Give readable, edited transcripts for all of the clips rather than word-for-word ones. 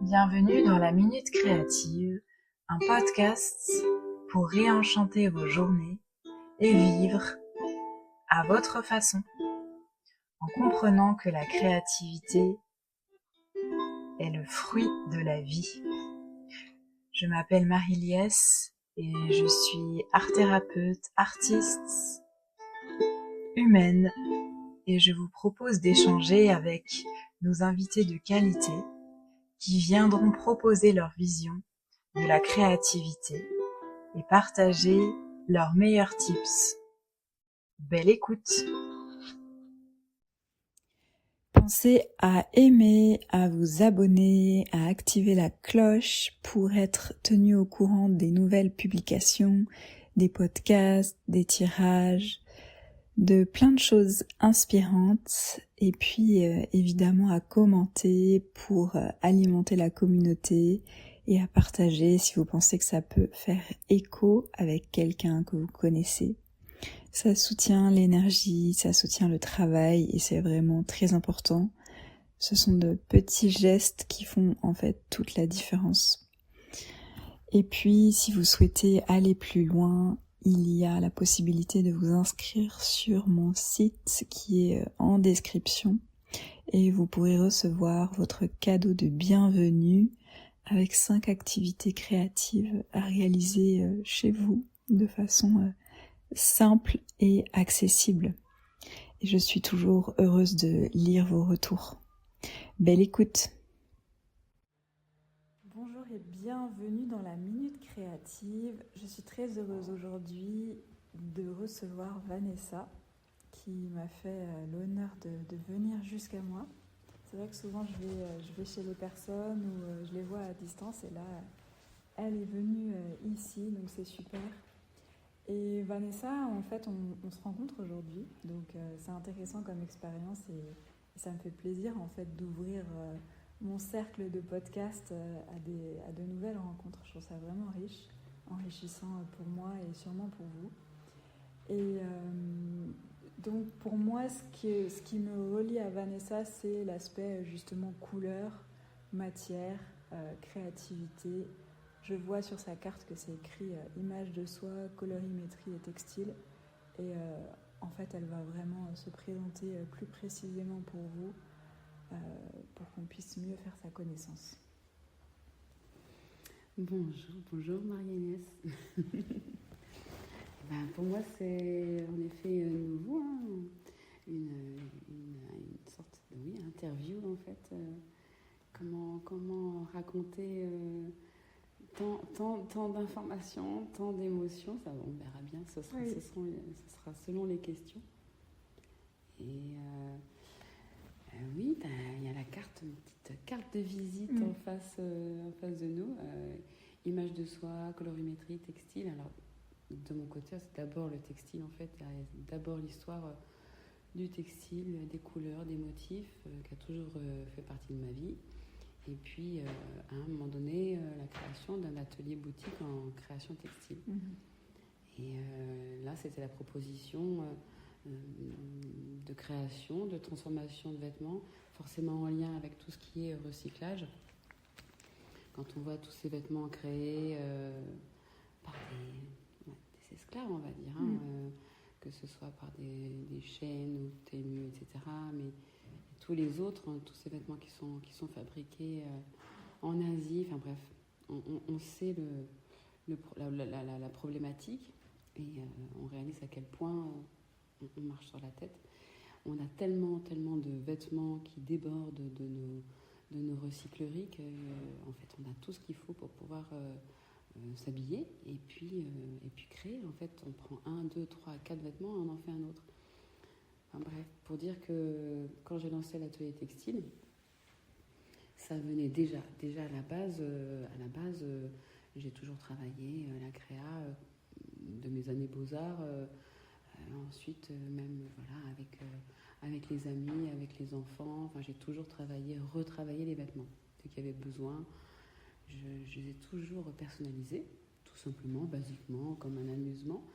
Bienvenue dans la Minute Créative, un podcast pour réenchanter vos journées et vivre à votre façon, en comprenant que la créativité est le fruit de la vie. Je m'appelle Marie-Liesse et je suis art-thérapeute, artiste, humaine, et je vous propose d'échanger avec nos invités de qualité qui viendront proposer leur vision de la créativité et partager leurs meilleurs tips. Belle écoute! Pensez à aimer, à vous abonner, à activer la cloche pour être tenu au courant des nouvelles publications, des podcasts, des tirages, de plein de choses inspirantes, et puis évidemment à commenter pour alimenter la communauté et à partager si vous pensez que ça peut faire écho avec quelqu'un que vous connaissez. Ça soutient l'énergie, ça soutient le travail et c'est vraiment très important. Ce sont de petits gestes qui font en fait toute la différence. Et puis si vous souhaitez aller plus loin, il y a la possibilité de vous inscrire sur mon site qui est en description et vous pourrez recevoir votre cadeau de bienvenue avec 5 activités créatives à réaliser chez vous de façon simple et accessible. Et je suis toujours heureuse de lire vos retours. Belle écoute! Bonjour et bienvenue dans la Minute Créative. Je suis très heureuse aujourd'hui de recevoir Vanessa qui m'a fait l'honneur de venir jusqu'à moi. C'est vrai que souvent je vais chez les personnes ou je les vois à distance et là elle est venue ici, donc c'est super. Et Vanessa, en fait, on se rencontre aujourd'hui, donc c'est intéressant comme expérience et ça me fait plaisir en fait d'ouvrir mon cercle de podcast à de nouvelles rencontres. Je trouve ça vraiment riche, enrichissant pour moi et sûrement pour vous. Et donc pour moi, ce qui me relie à Vanessa, c'est l'aspect justement couleur, matière, créativité. Je vois sur sa carte que c'est écrit image de soi, colorimétrie et textile. Et en fait, elle va vraiment se présenter plus précisément pour vous, pour qu'on puisse mieux faire sa connaissance. Bonjour Marie-Liesse. Pour moi, c'est en effet nouveau, une sorte interview en fait. Comment raconter tant d'informations, tant d'émotions, ça on verra bien, ce sera selon les questions. Et oui, il y a la carte, une petite carte de visite en face de nous. Image de soi, colorimétrie, textile. Alors, de mon côté, c'est d'abord le textile en fait. Il y a d'abord l'histoire du textile, des couleurs, des motifs, qui a toujours fait partie de ma vie. Et puis, à un moment donné, la création d'un atelier boutique en création textile. Et là, c'était la proposition de création, de transformation de vêtements, forcément en lien avec tout ce qui est recyclage. Quand on voit tous ces vêtements créés par des esclaves, on va dire, que ce soit par des chaînes ou ténus, etc., mais tous les autres, tous ces vêtements qui sont fabriqués en Asie, enfin bref, on sait la problématique et on réalise à quel point on marche sur la tête. On a tellement de vêtements qui débordent de nos recycleries qu'en fait on a tout ce qu'il faut pour pouvoir s'habiller et puis créer. En fait, on prend 1, 2, 3, 4 vêtements et on en fait un autre. Enfin, bref, pour dire que quand j'ai lancé l'atelier textile, ça venait déjà à la base, j'ai toujours travaillé la créa de mes années beaux-arts, ensuite même avec les amis, avec les enfants, enfin j'ai toujours retravaillé les vêtements. Dès qu'il y avait besoin, je les ai toujours personnalisés, tout simplement, basiquement, comme un amusement.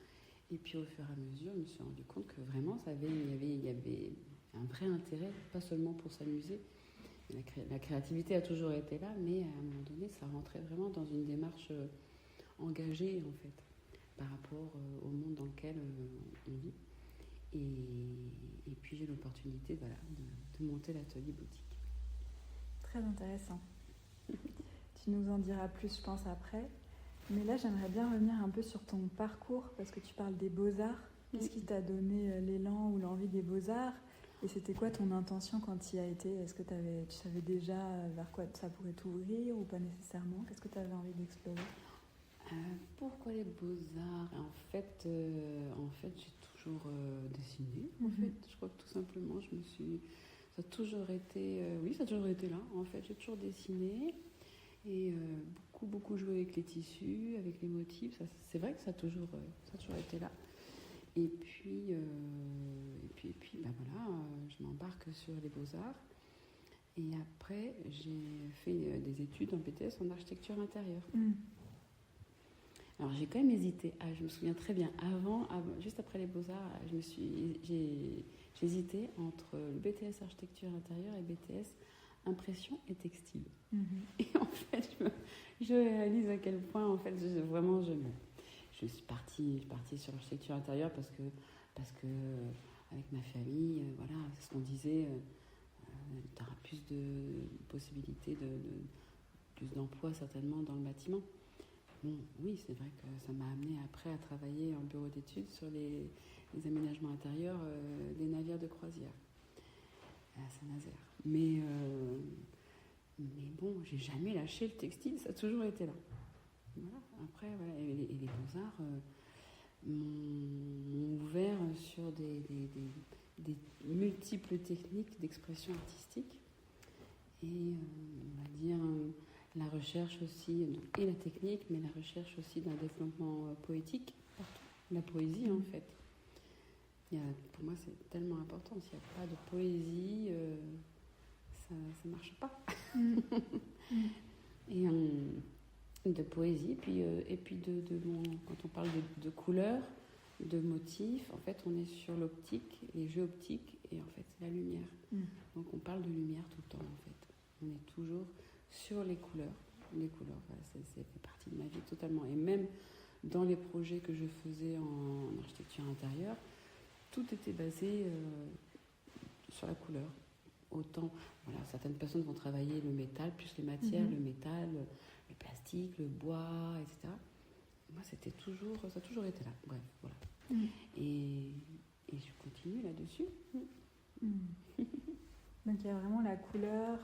Et puis au fur et à mesure, je me suis rendu compte que vraiment il y avait un vrai intérêt, pas seulement pour s'amuser, La créativité a toujours été là, mais à un moment donné, ça rentrait vraiment dans une démarche engagée, en fait, par rapport au monde dans lequel on vit. Et puis j'ai l'opportunité de monter l'atelier boutique. Très intéressant. Tu nous en diras plus, je pense, après. Mais là, j'aimerais bien revenir un peu sur ton parcours, parce que tu parles des beaux-arts. Qu'est-ce qui t'a donné l'élan ou l'envie des beaux-arts ? Et c'était quoi ton intention quand tu y as été ? Est-ce que tu savais déjà vers quoi ça pourrait t'ouvrir ou pas nécessairement ? Qu'est-ce que tu avais envie d'explorer ? Pourquoi les beaux-arts ? En fait, j'ai toujours dessiné. En fait, je crois que tout simplement, ça a toujours été, ça a toujours été là. En fait, j'ai toujours dessiné et beaucoup joué avec les tissus, avec les motifs. C'est vrai que ça a toujours été là. Et puis, je m'embarque sur les beaux-arts. Et après, j'ai fait des études en BTS en architecture intérieure. Alors j'ai quand même hésité. Je me souviens très bien. Juste après les Beaux-Arts, j'ai hésité entre le BTS architecture intérieure et BTS impression et textile. Et en fait, je réalise à quel point, en fait, je suis partie sur l'architecture intérieure parce que avec ma famille, voilà, c'est ce qu'on disait. Tu auras plus de possibilités plus d'emplois certainement dans le bâtiment. Bon, oui, c'est vrai que ça m'a amené après à travailler en bureau d'études sur les aménagements intérieurs des navires de croisière à Saint-Nazaire. Mais bon, j'ai jamais lâché le textile, ça a toujours été là. Voilà. Après, voilà, et les beaux-arts m'ont ouvert sur des multiples techniques d'expression artistique et on va dire la recherche aussi, et la technique, mais la recherche aussi d'un développement poétique partout. La poésie, en fait. Pour moi, c'est tellement important. S'il n'y a pas de poésie, ça ne marche pas. Et de poésie, et puis quand on parle de couleurs, de motifs, en fait, on est sur l'optique, les jeux optiques, et en fait, c'est la lumière. Donc, on parle de lumière tout le temps, en fait. On est toujours sur les couleurs. Les couleurs, voilà, ça fait partie de ma vie totalement. Et même dans les projets que je faisais en architecture intérieure, tout était basé sur la couleur. Autant, voilà, certaines personnes vont travailler le métal, plus les matières, le métal, le plastique, le bois, etc. Moi, ça a toujours été là. Bref, voilà. Et je continue là-dessus. Donc, il y a vraiment la couleur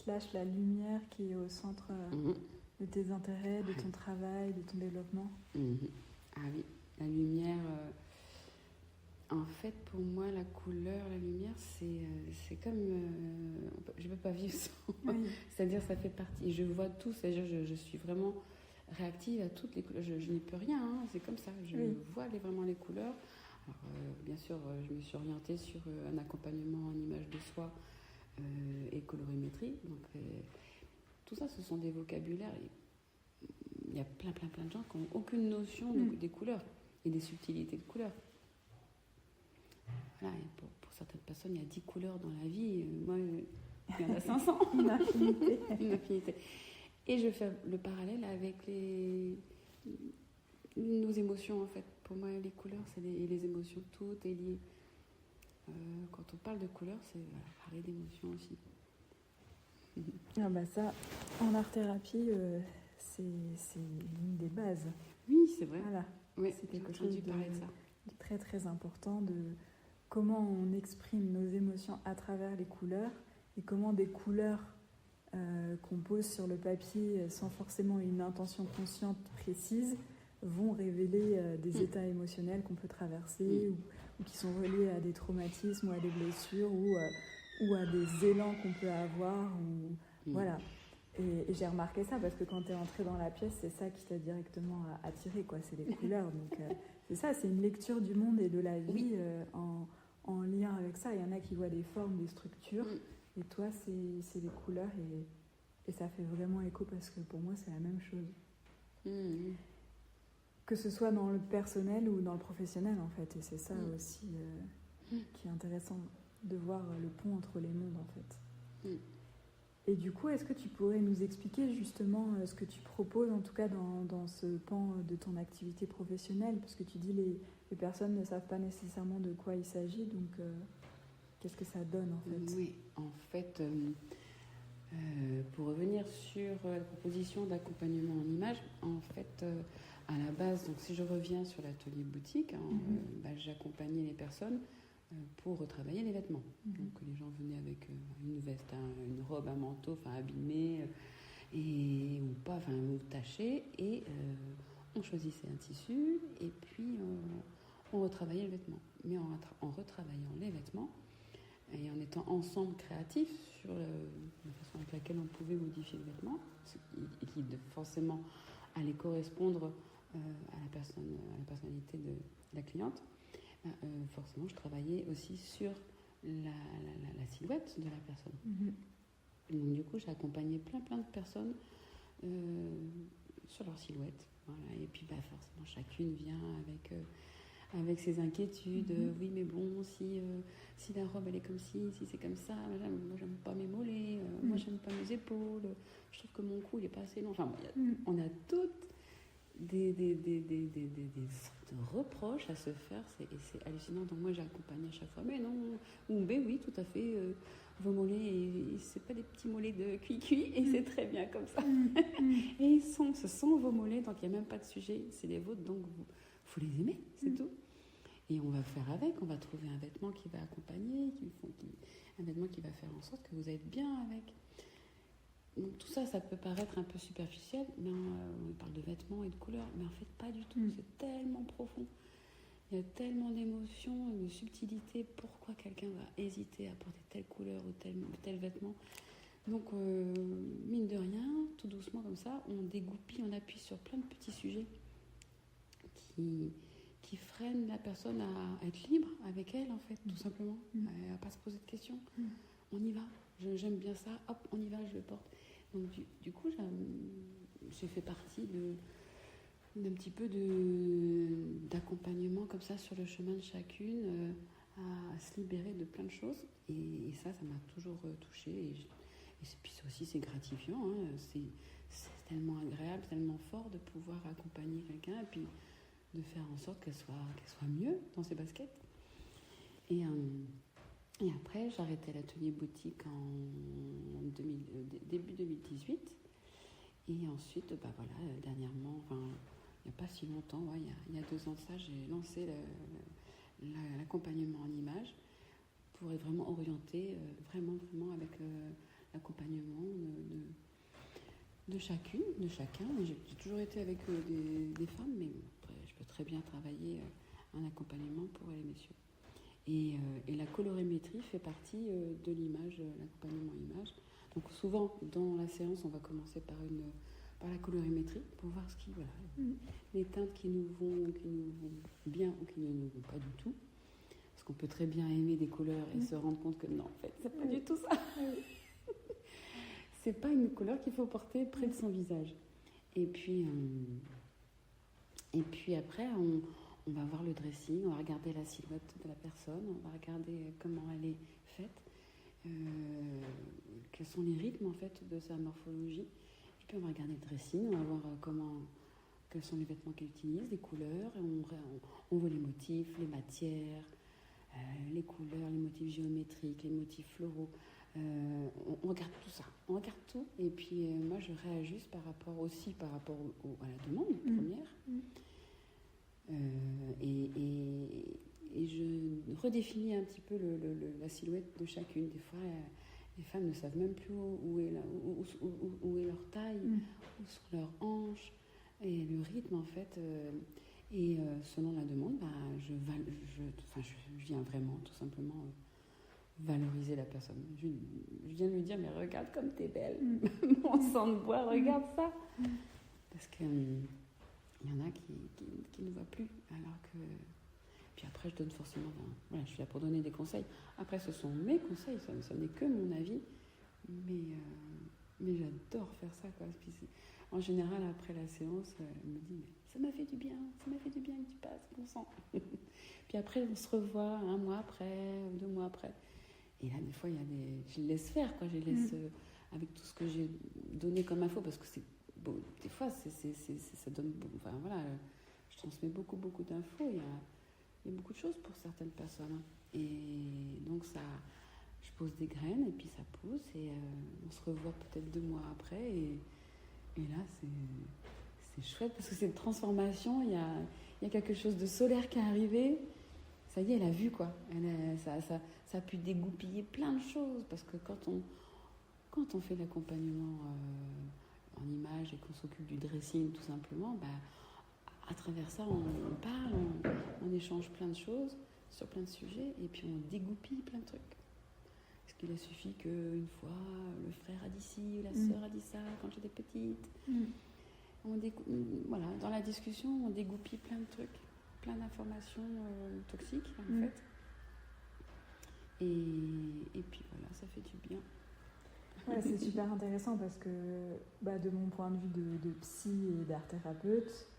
/ la lumière qui est au centre de tes intérêts, de ton travail, de ton développement. Ah oui, la lumière... En fait, pour moi, la couleur, la lumière, c'est comme... je ne peux pas vivre sans. Oui. C'est-à-dire, ça fait partie... Je vois tout, c'est-à-dire, je suis vraiment réactive à toutes les couleurs. Je n'y peux rien, hein, c'est comme ça. Je vois vraiment les couleurs. Alors, bien sûr, je me suis orientée sur un accompagnement en image de soi et colorimétrie. Donc, tout ça, ce sont des vocabulaires. Il y a plein de gens qui n'ont aucune notion des couleurs et des subtilités de couleurs. Voilà, et pour certaines personnes, il y a 10 couleurs dans la vie. Moi, il y en a 500. Une infinité. Une infinité. Et je fais le parallèle avec nos émotions, en fait. Pour moi, les couleurs, c'est les émotions. Tout est lié. Quand on parle de couleurs, c'est parler d'émotions aussi. Ah bah ça, en art-thérapie, c'est une des bases. Oui, c'est vrai. Voilà. Oui, c'est quelque chose de très très important de comment on exprime nos émotions à travers les couleurs et comment des couleurs qu'on pose sur le papier sans forcément une intention consciente précise vont révéler des états émotionnels qu'on peut traverser ou qui sont reliés à des traumatismes ou à des blessures ou à des élans qu'on peut avoir. Voilà. Et j'ai remarqué ça parce que quand tu es entrée dans la pièce, c'est ça qui t'a directement attiré, quoi. C'est les couleurs. Donc, c'est ça, c'est une lecture du monde et de la vie en lien avec ça. Il y en a qui voient des formes, des structures. Et toi, c'est les couleurs et ça fait vraiment écho parce que pour moi, c'est la même chose. Que ce soit dans le personnel ou dans le professionnel, en fait. Et c'est ça aussi qui est intéressant, de voir le pont entre les mondes, en fait. Et du coup, est-ce que tu pourrais nous expliquer justement ce que tu proposes, en tout cas dans ce pan de ton activité professionnelle? Parce que tu dis les personnes ne savent pas nécessairement de quoi il s'agit, donc qu'est-ce que ça donne en fait? Oui, en fait, pour revenir sur la proposition d'accompagnement en image, en fait, à la base, donc si je reviens sur l'atelier boutique, j'accompagnais les personnes pour retravailler les vêtements. Donc les gens venaient avec une veste, une robe, un manteau, abîmé ou pas, ou taché, et on choisissait un tissu et puis on retravaillait le vêtement. Mais en retravaillant les vêtements et en étant ensemble créatifs sur la façon avec laquelle on pouvait modifier le vêtement, et qui forcément allait correspondre à la personnalité de la cliente. Forcément, je travaillais aussi sur la silhouette de la personne. Donc, du coup, j'ai accompagné plein de personnes sur leur silhouette. Voilà. Et puis, forcément, chacune vient avec ses inquiétudes. Oui, mais bon, si la robe, elle est comme ci, si c'est comme ça, moi, j'aime pas mes mollets, moi, j'aime pas mes épaules, je trouve que mon cou, il est pas assez long. On a toutes des sortes de reproches à se faire, et c'est hallucinant. Donc moi j'accompagne à chaque fois, mais non, ou ben oui, tout à fait, vos mollets, et c'est pas des petits mollets de cuit, et c'est très bien comme ça. Et ce sont vos mollets, donc il n'y a même pas de sujet, c'est les vôtres, donc faut les aimer, c'est tout. Et on va faire avec, on va trouver un vêtement qui va accompagner, un vêtement qui va faire en sorte que vous êtes bien avec. Donc tout ça, ça peut paraître un peu superficiel, mais on parle de vêtements et de couleurs, mais en fait pas du tout, c'est tellement profond. Il y a tellement d'émotions, de subtilité, pourquoi quelqu'un va hésiter à porter telle couleur ou tel vêtement. Donc mine de rien, tout doucement comme ça, on dégoupille, on appuie sur plein de petits sujets qui freinent la personne à être libre avec elle, en fait, tout simplement, à pas se poser de questions. On y va, j'aime bien ça, hop, on y va, je le porte. Donc du coup, j'ai fait partie d'un petit peu d'accompagnement comme ça sur le chemin de chacune, à se libérer de plein de choses. Et ça m'a toujours touchée. Puis aussi, c'est gratifiant. C'est tellement agréable, tellement fort de pouvoir accompagner quelqu'un et puis de faire en sorte qu'elle soit mieux dans ses baskets. Et après, j'ai arrêté l'atelier boutique en début 2018. Et ensuite, dernièrement, il n'y a pas si longtemps, il y a 2 ans de ça, j'ai lancé l'accompagnement en images pour être vraiment orientée, vraiment avec l'accompagnement de chacune, de chacun. J'ai toujours été avec des femmes, mais après, je peux très bien travailler un accompagnement pour les messieurs. Et la colorimétrie fait partie de l'image, l'accompagnement image. Donc souvent, dans la séance, on va commencer par la colorimétrie pour voir les teintes qui nous vont bien ou qui ne nous vont pas du tout. Parce qu'on peut très bien aimer des couleurs et se rendre compte que non, en fait, c'est pas du tout ça. C'est pas une couleur qu'il faut porter près de son visage. Et puis après, on va voir le dressing, on va regarder la silhouette de la personne, on va regarder comment elle est faite, quels sont les rythmes en fait de sa morphologie. Et puis on va regarder le dressing, on va voir quels sont les vêtements qu'elle utilise, les couleurs, et on voit les motifs, les matières, les couleurs, les motifs géométriques, les motifs floraux. On regarde tout ça, on regarde tout, et puis moi je réajuste par rapport à la demande première. Et je redéfinis un petit peu la silhouette de chacune. Des fois, les femmes ne savent même plus où est leur taille, où sont leurs hanches, et le rythme en fait. Selon la demande, je viens vraiment tout simplement valoriser la personne. Je viens de lui dire, mais regarde comme t'es belle, mon sang de bois, regarde ça. Parce que il y en a qui ne voient plus, alors que... Puis après, je donne forcément... je suis là pour donner des conseils. Après, ce sont mes conseils, ça n'est que mon avis. Mais j'adore faire ça, quoi. Puis en général, après la séance, elle me dit, mais ça m'a fait du bien que tu passes, bon sang. Puis après, on se revoit 1 mois après, 2 mois après. Et là, des fois, je les laisse faire, quoi. Je les laisse avec tout ce que j'ai donné comme info, parce que des fois, ça donne... Enfin, voilà, je transmets beaucoup d'infos. Il y a beaucoup de choses pour certaines personnes. Hein. Et donc, je pose des graines, et puis ça pousse, et on se revoit peut-être 2 mois après, et là, c'est chouette, parce que c'est une transformation. Il y a quelque chose de solaire qui est arrivé. Ça y est, elle a vu, quoi. Ça a pu dégoupiller plein de choses, parce que quand on fait l'accompagnement en images et qu'on s'occupe du dressing, tout simplement, à travers ça, on parle, on échange plein de choses sur plein de sujets, et puis on dégoupille plein de trucs. Parce qu'il a suffi qu'une fois, le frère a dit ci, la sœur a dit ça, quand j'étais petite. Voilà, dans la discussion, on dégoupille plein de trucs, plein d'informations toxiques, en fait. Et puis voilà, ça fait du bien. Ouais, c'est super intéressant parce que de mon point de vue de psy et d'art thérapeute,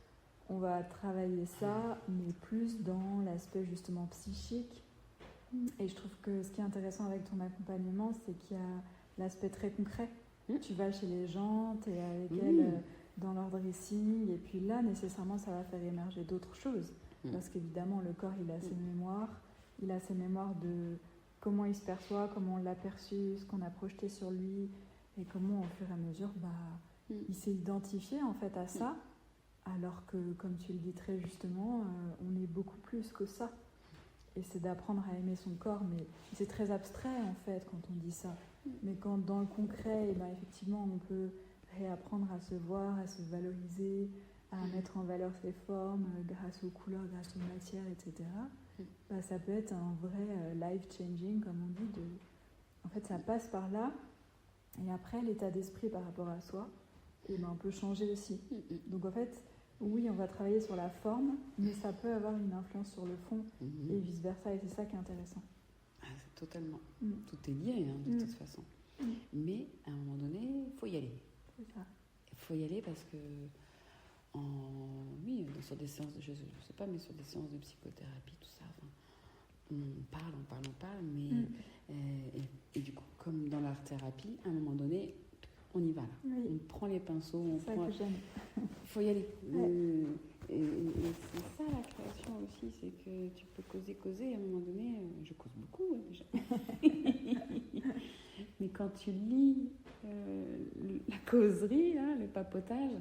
on va travailler ça, mais plus dans l'aspect justement psychique. Et je trouve que ce qui est intéressant avec ton accompagnement, c'est qu'il y a l'aspect très concret. Tu vas chez les gens, tu es avec elles dans leur dressing, et puis là, nécessairement, ça va faire émerger d'autres choses. Parce qu'évidemment, le corps, il a ses mémoires. Il a ses mémoires de comment il se perçoit, comment on l'a perçu, ce qu'on a projeté sur lui, et comment, au fur et à mesure, il s'est identifié en fait à ça, alors que, comme tu le dis très justement, on est beaucoup plus que ça. Et c'est d'apprendre à aimer son corps, mais c'est très abstrait en fait quand on dit ça. Mais quand dans le concret, effectivement, on peut réapprendre à se voir, à se valoriser, à mettre en valeur ses formes grâce aux couleurs, grâce aux matières, etc. Ça peut être un vrai life-changing, comme on dit. En fait, ça passe par là. Et après, l'état d'esprit par rapport à soi, on peut changer aussi. Donc en fait, oui, on va travailler sur la forme, mais ça peut avoir une influence sur le fond et vice-versa. Et c'est ça qui est intéressant. Totalement. Tout est lié, de toute façon. Mais à un moment donné, il faut y aller. C'est ça. Il faut y aller parce que, sur des séances, je sais pas, mais sur des séances de psychothérapie, tout ça, on parle, mais et du coup, comme dans l'art-thérapie, à un moment donné, on y va là. Oui. On prend les pinceaux, c'est ça que j'aime. Il faut y aller. Ouais. Et c'est ça la création aussi, c'est que tu peux causer, et à un moment donné, je cause beaucoup déjà. Mais quand tu lis la causerie, là, le papotage,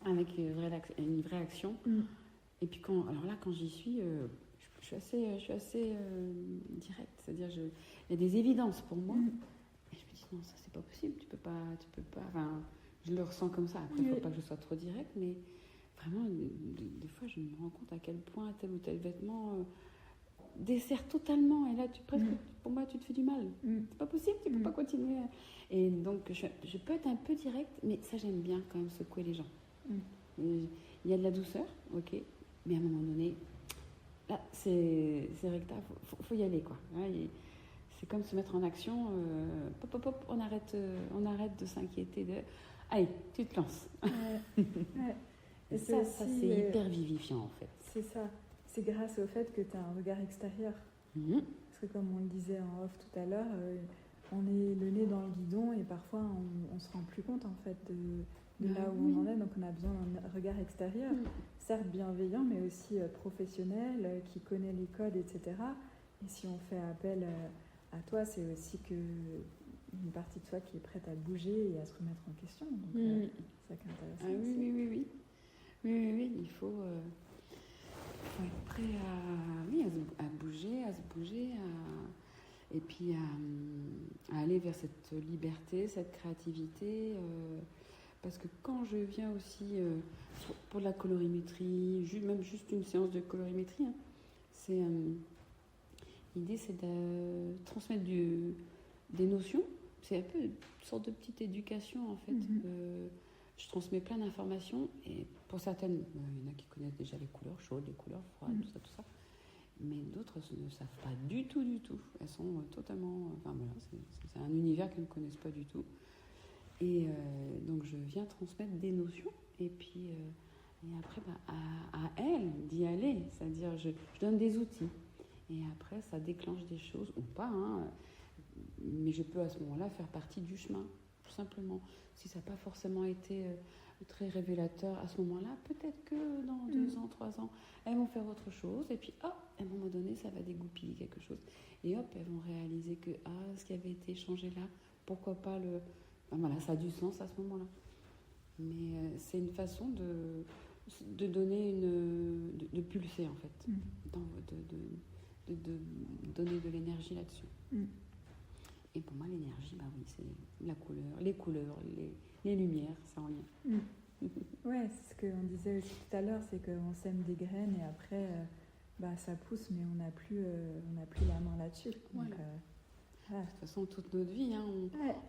avec une vraie action, et puis quand j'y suis, je suis assez directe, c'est-à-dire il y a des évidences pour moi, et je me dis non, ça c'est pas possible, tu peux pas, enfin, je le ressens comme ça. Après, il faut pas que je sois trop directe, mais vraiment, des fois, je me rends compte à quel point tel ou tel vêtement dessert totalement, et là, pour moi, tu te fais du mal. C'est pas possible, tu peux pas continuer. Et donc, je peux être un peu directe, mais ça, j'aime bien quand même secouer les gens. Il y a de la douceur, ok, mais à un moment donné, là, c'est recta, faut y aller, quoi. C'est comme se mettre en action, on arrête de s'inquiéter. Allez, tu te lances. Et ça, c'est hyper vivifiant, en fait. C'est ça. C'est grâce au fait que tu as un regard extérieur. Parce que comme on le disait en off tout à l'heure, on est le nez dans le guidon et parfois on se rend plus compte en fait de là où on en est. Donc on a besoin d'un regard extérieur, certes bienveillant, mais aussi professionnel, qui connaît les codes, etc. Et si on fait appel à toi, c'est aussi que une partie de soi qui est prête à bouger et à se remettre en question. Donc c'est ça qui est intéressant. Oui, il faut être prêt à se bouger, et puis à aller vers cette liberté, cette créativité. Parce que quand je viens aussi pour la colorimétrie, même juste une séance de colorimétrie, l'idée c'est de transmettre des notions. C'est un peu une sorte de petite éducation en fait. Je transmets plein d'informations et pour certaines, il y en a qui connaissent déjà les couleurs chaudes, les couleurs froides, tout ça. Mais d'autres ne savent pas du tout. Elles sont totalement... Enfin voilà, c'est un univers qu'elles ne connaissent pas du tout. Et donc je viens transmettre des notions et puis et après à elles d'y aller. C'est-à-dire je donne des outils et après ça déclenche des choses ou pas. mais je peux à ce moment-là faire partie du chemin, tout simplement. Si ça n'a pas forcément été très révélateur à ce moment-là, peut-être que dans 2 ans, 3 ans, elles vont faire autre chose, et puis hop, à un moment donné, ça va dégoupiller quelque chose. Et hop, elles vont réaliser que ce qui avait été changé là, pourquoi pas le... Ben voilà, ça a du sens à ce moment-là. Mais c'est une façon de donner de pulser, en fait, de donner de l'énergie là-dessus. Et pour moi, l'énergie, bah oui, c'est la couleur, les lumières, c'est en lien. Ouais, c'est ce qu'on disait aussi tout à l'heure, c'est qu'on sème des graines et après, ça pousse, mais on n'a plus la main là-dessus. Voilà. Donc, De toute façon, toute notre vie, hein,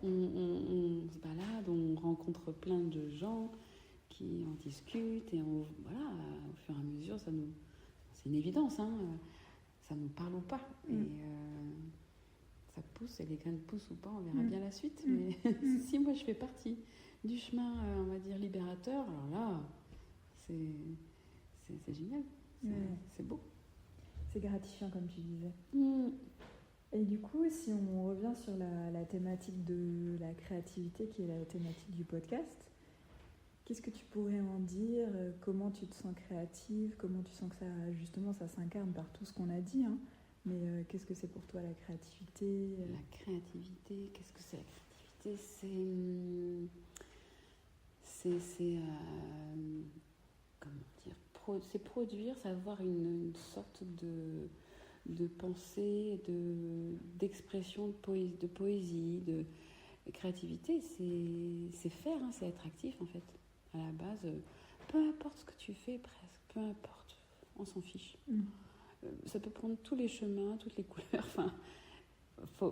on se balade, on rencontre plein de gens qui en discutent, et voilà, au fur et à mesure, c'est une évidence, hein, ça nous parle ou pas. Et ça pousse, et les graines poussent ou pas, on verra bien la suite. Mais si moi je fais partie du chemin, on va dire, libérateur, alors là, c'est génial, c'est beau. C'est gratifiant, comme tu disais. Et du coup, si on revient sur la thématique de la créativité, qui est la thématique du podcast, qu'est-ce que tu pourrais en dire? Comment tu te sens créative? Comment tu sens que ça s'incarne par tout ce qu'on a dit, hein? Mais qu'est-ce que c'est pour toi la créativité? La créativité, qu'est-ce que c'est la créativité? C'est comment dire, c'est produire, c'est avoir une sorte de pensée, d'expression, de poésie, de créativité. C'est faire, hein, c'est être actif, en fait. À la base, peu importe ce que tu fais, presque, peu importe, on s'en fiche. Ça peut prendre tous les chemins, toutes les couleurs, enfin,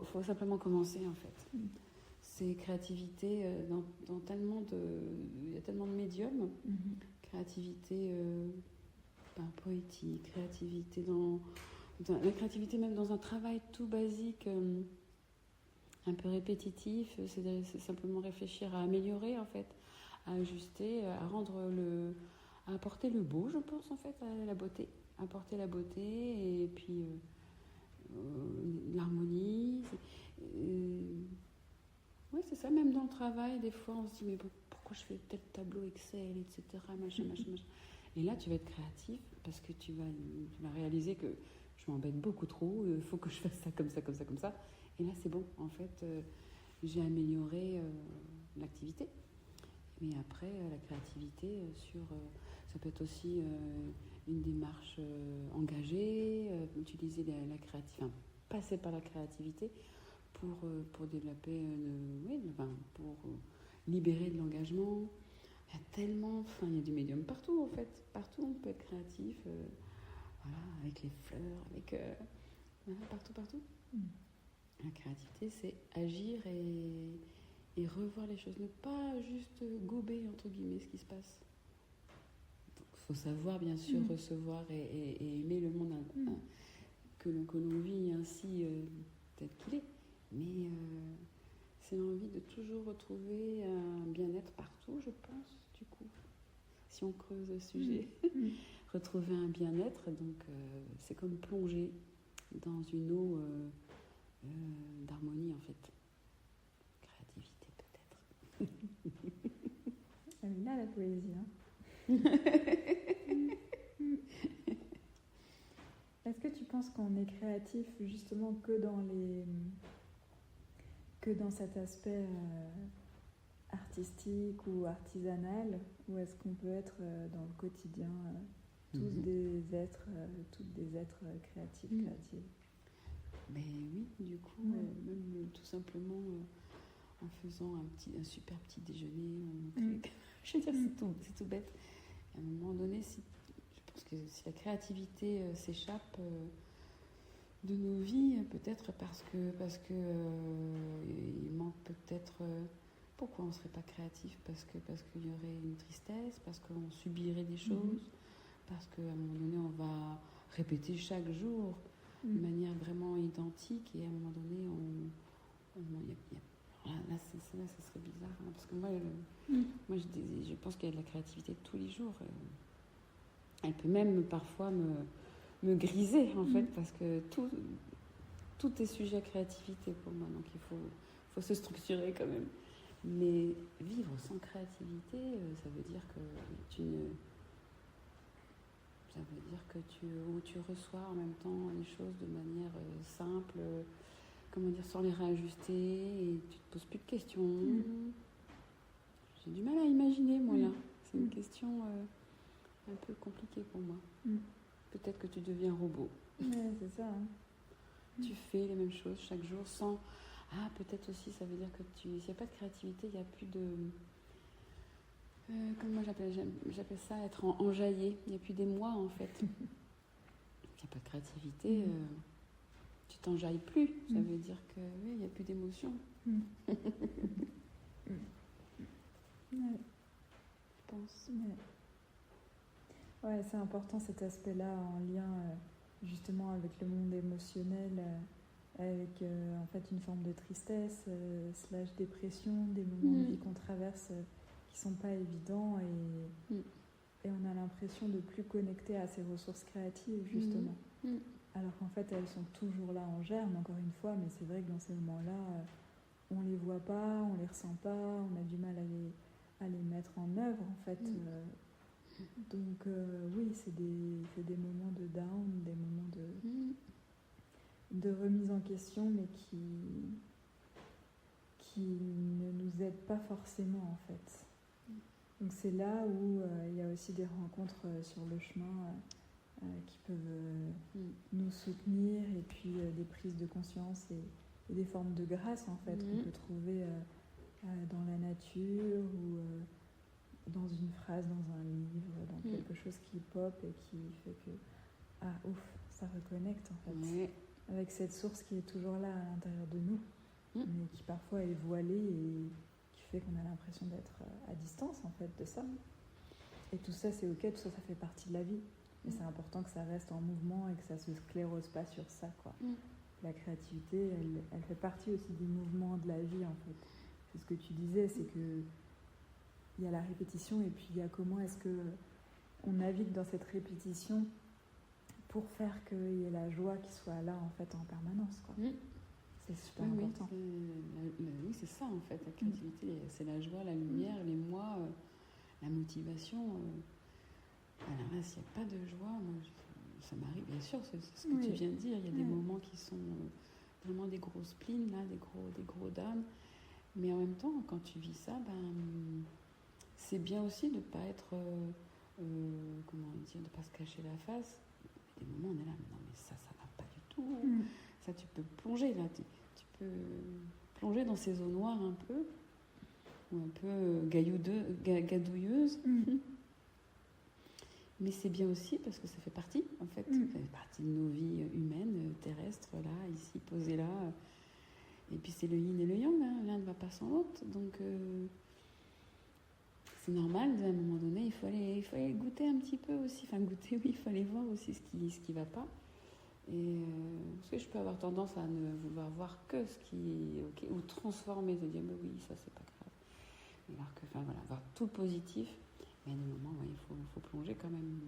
faut simplement commencer, en fait. C'est créativité dans tellement il y a tellement de médiums. Créativité poétique, créativité la créativité même dans un travail tout basique, un peu répétitif, c'est simplement réfléchir à améliorer, en fait, à ajuster, à apporter le beau, je pense, en fait, à la beauté. Apporter la beauté, et puis l'harmonie. Oui, c'est ça, même dans le travail, des fois on se dit, mais pourquoi je fais tel tableau Excel, etc., machin. Et là, tu vas être créatif, parce que tu vas réaliser que je m'embête beaucoup trop, il faut que je fasse ça, comme ça. Et là, c'est bon, en fait, j'ai amélioré l'activité. Mais après, la créativité, ça peut être aussi une démarche engagée, utiliser la créativité, passer par la créativité pour développer, pour libérer de l'engagement. Il y a tellement, il y a des médiums partout, en fait. Partout, on peut être créatif, avec les fleurs, avec... partout. La créativité, c'est agir et revoir les choses, ne pas juste gober, entre guillemets, ce qui se passe. Il faut savoir, bien sûr, recevoir et aimer le monde que l'on vit ainsi, tel qu'il est. Mais c'est l'envie de toujours retrouver un bien-être partout, je pense, du coup, si on creuse le sujet. Retrouver un bien-être, donc c'est comme plonger dans une eau d'harmonie, en fait. Créativité, peut-être. Elle est là, la poésie, hein. Est-ce que tu penses qu'on est créatif justement que dans cet aspect artistique ou artisanal, ou est-ce qu'on peut être dans le quotidien toutes des êtres créatifs, créatives? Mais oui, du coup, même tout simplement en faisant un super petit déjeuner, je veux dire, c'est tout bête. À un moment donné, je pense que si la créativité s'échappe de nos vies, peut-être parce que il manque peut-être... pourquoi on ne serait pas créatif? Parce qu'il y aurait une tristesse, parce qu'on subirait des choses, parce qu'à un moment donné, on va répéter chaque jour de manière vraiment identique, et à un moment donné, là, ça serait bizarre, hein, parce que moi je pense qu'il y a de la créativité tous les jours. Elle peut même parfois me griser, en fait, parce que tout est sujet à créativité pour moi, donc il faut se structurer quand même. Mais vivre sans créativité, ça veut dire que tu reçois en même temps les choses de manière simple, sans les réajuster, et tu te poses plus de questions. J'ai du mal à imaginer, moi, là. C'est une question un peu compliquée pour moi. Peut-être que tu deviens robot. Ouais, c'est ça. Hein. Tu fais les mêmes choses chaque jour sans... Ah, peut-être aussi, ça veut dire que s'il n'y a pas de créativité, il n'y a plus de... comme moi j'appelle ça être enjaillé. Il n'y a plus d'émoi, en fait. Il n'y a pas de créativité, tu t'enjailles plus. Ça veut dire que oui, il n'y a plus d'émotion. Ouais. Je pense. Ouais, c'est important cet aspect-là en lien justement avec le monde émotionnel, avec en fait une forme de tristesse, / dépression, des moments de vie qu'on traverse qui sont pas évidents et on a l'impression de plus connecter à ces ressources créatives justement. Alors qu'en fait elles sont toujours là en germe, encore une fois, mais c'est vrai que dans ces moments-là, on les voit pas, on les ressent pas, on a du mal à les mettre en œuvre en fait. Donc oui, c'est des moments de down, des moments de remise en question, mais qui ne nous aident pas forcément en fait. Donc c'est là où il y a aussi des rencontres sur le chemin qui peuvent nous soutenir, et puis des prises de conscience et des formes de grâce en fait qu'on peut trouver dans la nature ou dans une phrase, dans un livre, dans quelque chose qui pop et qui fait que ça reconnecte en fait avec cette source qui est toujours là à l'intérieur de nous, mais qui parfois est voilée et qui fait qu'on a l'impression d'être à distance en fait de ça. Et tout ça c'est ok, tout ça ça fait partie de la vie, mais c'est important que ça reste en mouvement et que ça se sclérose pas sur ça quoi. La créativité elle fait partie aussi du mouvement de la vie en fait. C'est ce que tu disais, c'est que il y a la répétition, et puis il y a comment est-ce que on navigue dans cette répétition pour faire qu'il y ait la joie qui soit là en fait en permanence quoi. C'est super important. Oui, c'est ça en fait, la créativité, c'est la joie, la lumière, l'émoi, la motivation. Alors là, s'il n'y a pas de joie, moi, ça m'arrive, bien sûr, c'est ce que tu viens de dire, il y a des moments qui sont vraiment des gros spleens, là, des gros downs, mais en même temps, quand tu vis ça, c'est bien aussi de ne pas être, de ne pas se cacher la face. Il y a des moments où on est là, mais non, mais ça va pas du tout. Ça, tu peux plonger, là, tu peux plonger dans ces eaux noires un peu, ou un peu gadouilleuses. Mais c'est bien aussi parce que ça fait partie, en fait. Ça fait partie de nos vies humaines, terrestres, là, ici, posées là. Et puis c'est le yin et le yang, hein. L'un ne va pas sans l'autre. Donc c'est normal, à un moment donné, il faut aller goûter un petit peu aussi. Enfin, goûter, oui, il faut aller voir aussi ce qui va pas. Et parce que je peux avoir tendance à ne vouloir voir que ce qui est ok, ou transformer, se dire, mais oui, ça c'est pas grave. Alors que, enfin voilà, voir tout le positif. Mais à des moments, il faut plonger quand même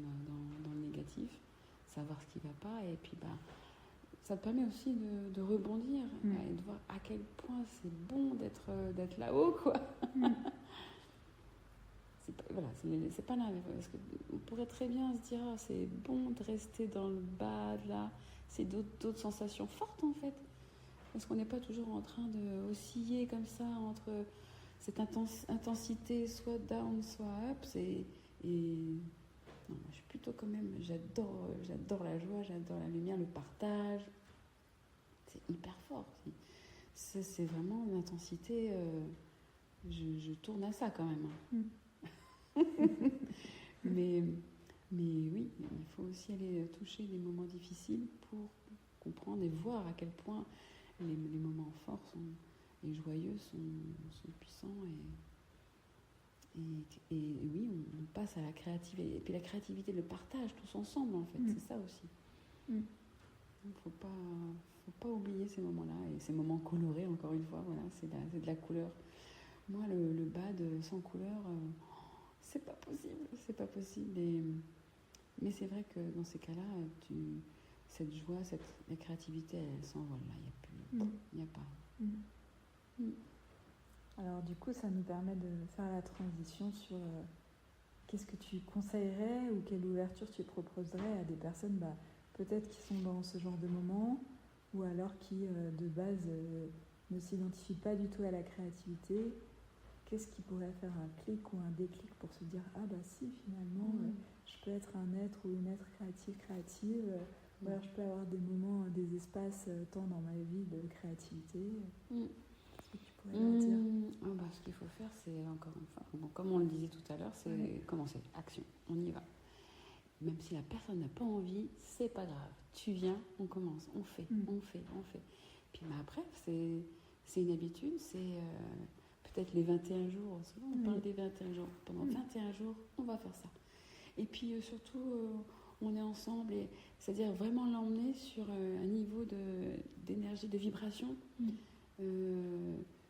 dans le négatif, savoir ce qui ne va pas, et puis ça te permet aussi de rebondir et de voir à quel point c'est bon d'être là-haut, quoi. C'est pas là, parce qu'on pourrait très bien se dire c'est bon de rester dans le bas, là, c'est d'autres sensations fortes en fait, parce qu'on n'est pas toujours en train d'osciller comme ça entre cette intensité soit down soit up, non, moi, je suis plutôt quand même, j'adore la joie, j'adore la lumière, le partage, c'est hyper fort. C'est vraiment une intensité, je tourne à ça quand même. mais oui, il faut aussi aller toucher des moments difficiles pour comprendre et voir à quel point les moments forts et joyeux sont puissants et oui, on passe à la créativité. Et puis la créativité, le partage tous ensemble, en fait, c'est ça aussi. Il faut pas oublier ces moments-là, et ces moments colorés, encore une fois, voilà, c'est de la couleur. Moi, le bad sans couleur, c'est pas possible. Mais c'est vrai que dans ces cas-là, cette joie, la créativité, elle s'envole là, il n'y a pas. Alors du coup, ça nous permet de faire la transition sur qu'est-ce que tu conseillerais ou quelle ouverture tu proposerais à des personnes peut-être qui sont dans ce genre de moment ou alors qui de base ne s'identifient pas du tout à la créativité. Qu'est-ce qui pourrait faire un clic ou un déclic pour se dire ah bah si finalement je peux être un être ou une être créative ou alors je peux avoir des moments, des espaces temps dans ma vie de créativité. Qu'est-ce que tu pourrais leur dire? Ce qu'il faut faire, c'est encore une fois, comme on le disait tout à l'heure, c'est commencer, action, on y va. Même si la personne n'a pas envie, c'est pas grave. Tu viens, on commence, on fait. Puis après, c'est une habitude, c'est peut-être les 21 jours, souvent on parle des 21 jours. Pendant 21 jours, on va faire ça. Et puis surtout, on est ensemble, c'est-à-dire vraiment l'emmener sur un niveau d'énergie, de vibration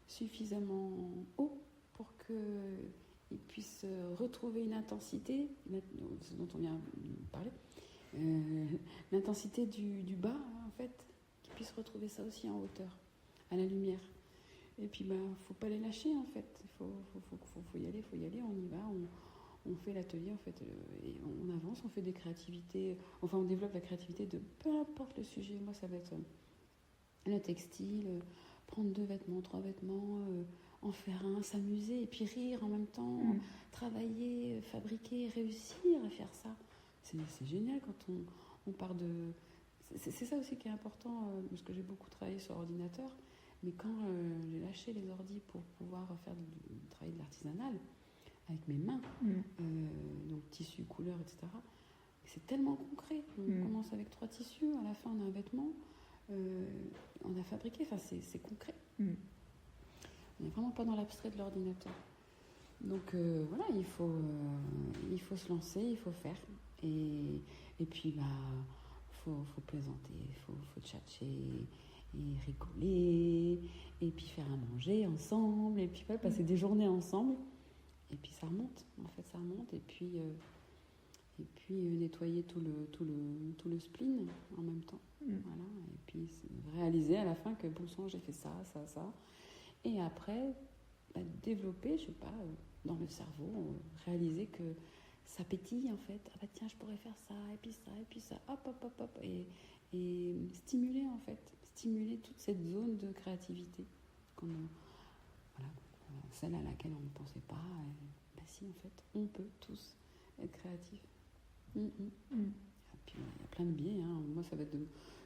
suffisamment haut pour qu'il puisse retrouver une intensité, ce dont on vient de parler, l'intensité du bas, en fait, qu'il puisse retrouver ça aussi en hauteur, à la lumière. Et puis, faut pas les lâcher, en fait. Faut y aller, on y va, on fait l'atelier, en fait, et on avance, on fait des créativités, enfin, on développe la créativité de peu importe le sujet. Moi, ça va être le textile, prendre 2 vêtements, 3 vêtements, en faire un, s'amuser, et puis rire en même temps, travailler, fabriquer, réussir à faire ça. C'est génial quand on part de... C'est ça aussi qui est important, parce que j'ai beaucoup travaillé sur ordinateur, mais quand j'ai lâché les ordis pour pouvoir faire travailler de l'artisanal, avec mes mains, donc tissu, couleur, etc., c'est tellement concret. On commence avec 3 tissus, à la fin on a un vêtement, on a fabriqué, enfin c'est concret. On n'est vraiment pas dans l'abstrait de l'ordinateur. Donc voilà, il faut se lancer, il faut faire. Et puis, faut plaisanter, faut tchatcher et rigoler, et puis faire à manger ensemble, et puis passer des journées ensemble. Et puis ça remonte, et puis nettoyer tout le spleen en même temps. Voilà, et puis réaliser à la fin que bon sang, j'ai fait ça. Et après, développer, je sais pas, dans le cerveau, réaliser que ça pétille en fait. Ah bah tiens, je pourrais faire ça, et puis ça, hop. Et stimuler en fait, toute cette zone de créativité. Celle à laquelle on ne pensait pas. Si, en fait, on peut tous être créatifs. Et puis, il y a plein de biais. Moi, ça va être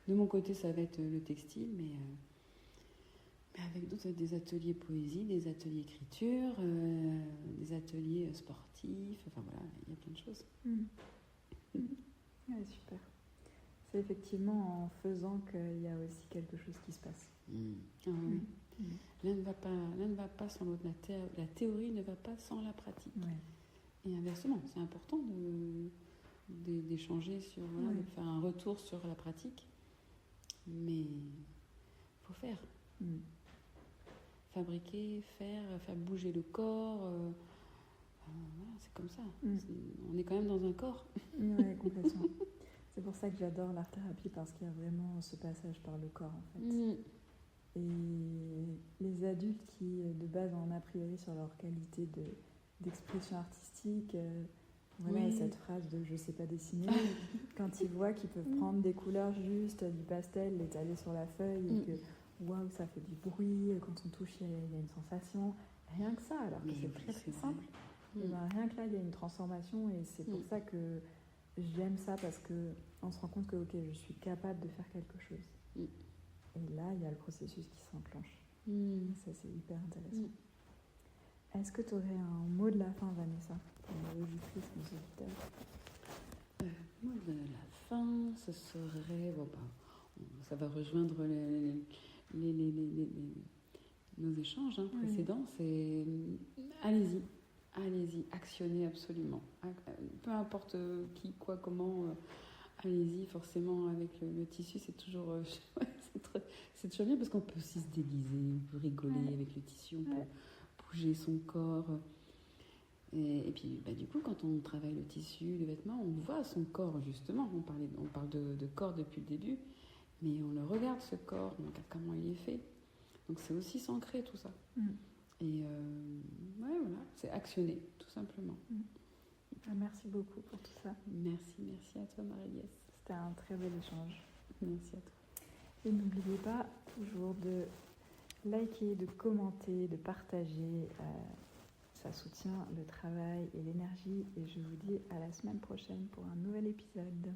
de mon côté, ça va être le textile, mais avec d'autres, des ateliers poésie, des ateliers écriture, des ateliers sportifs. Enfin, voilà, il y a plein de choses. Ouais, super. C'est effectivement en faisant qu'il y a aussi quelque chose qui se passe. L'un ne va pas sans l'autre. La théorie ne va pas sans la pratique. Et inversement, c'est important d'échanger sur, de faire un retour sur la pratique. Mais il faut faire. Fabriquer, faire bouger le corps. C'est comme ça. On est quand même dans un corps. Oui, complètement. C'est pour ça que j'adore l'art-thérapie, parce qu'il y a vraiment ce passage par le corps, en fait. Et les adultes qui, de base, ont a priori sur leur qualité d'expression artistique, cette phrase de « je sais pas dessiner », quand ils voient qu'ils peuvent prendre des couleurs justes, du pastel, l'étaler sur la feuille, et que waouh, ça fait du bruit, quand on touche, il y a une sensation, rien que ça, alors que c'est très très simple. Et rien que là, il y a une transformation, et c'est pour ça que j'aime ça, parce qu'on se rend compte que je suis capable de faire quelque chose. Et là, il y a le processus qui s'enclenche. Ça, c'est hyper intéressant. Est-ce que tu aurais un mot de la fin, Vanessa, pour nos auditrices, nos auditeurs? Mot de la fin, ce serait... ça va rejoindre nos échanges précédents. C'est allez-y, actionnez absolument. Peu importe qui, quoi, comment... allez-y, forcément, avec le tissu, c'est toujours... c'est toujours bien, parce qu'on peut aussi se déguiser, on peut rigoler avec le tissu, on peut bouger son corps. Et puis, du coup, quand on travaille le tissu, le vêtement, on voit son corps, justement. On parle de corps depuis le début, mais on le regarde, ce corps, on regarde comment il est fait. Donc, c'est aussi s'ancrer, tout ça. Et voilà, c'est actionner, tout simplement. Merci beaucoup pour tout ça. Merci à toi, Marie-Liesse. C'était un très bel échange. Merci à toi. Et n'oubliez pas toujours de liker, de commenter, de partager. Ça soutient le travail et l'énergie. Et je vous dis à la semaine prochaine pour un nouvel épisode.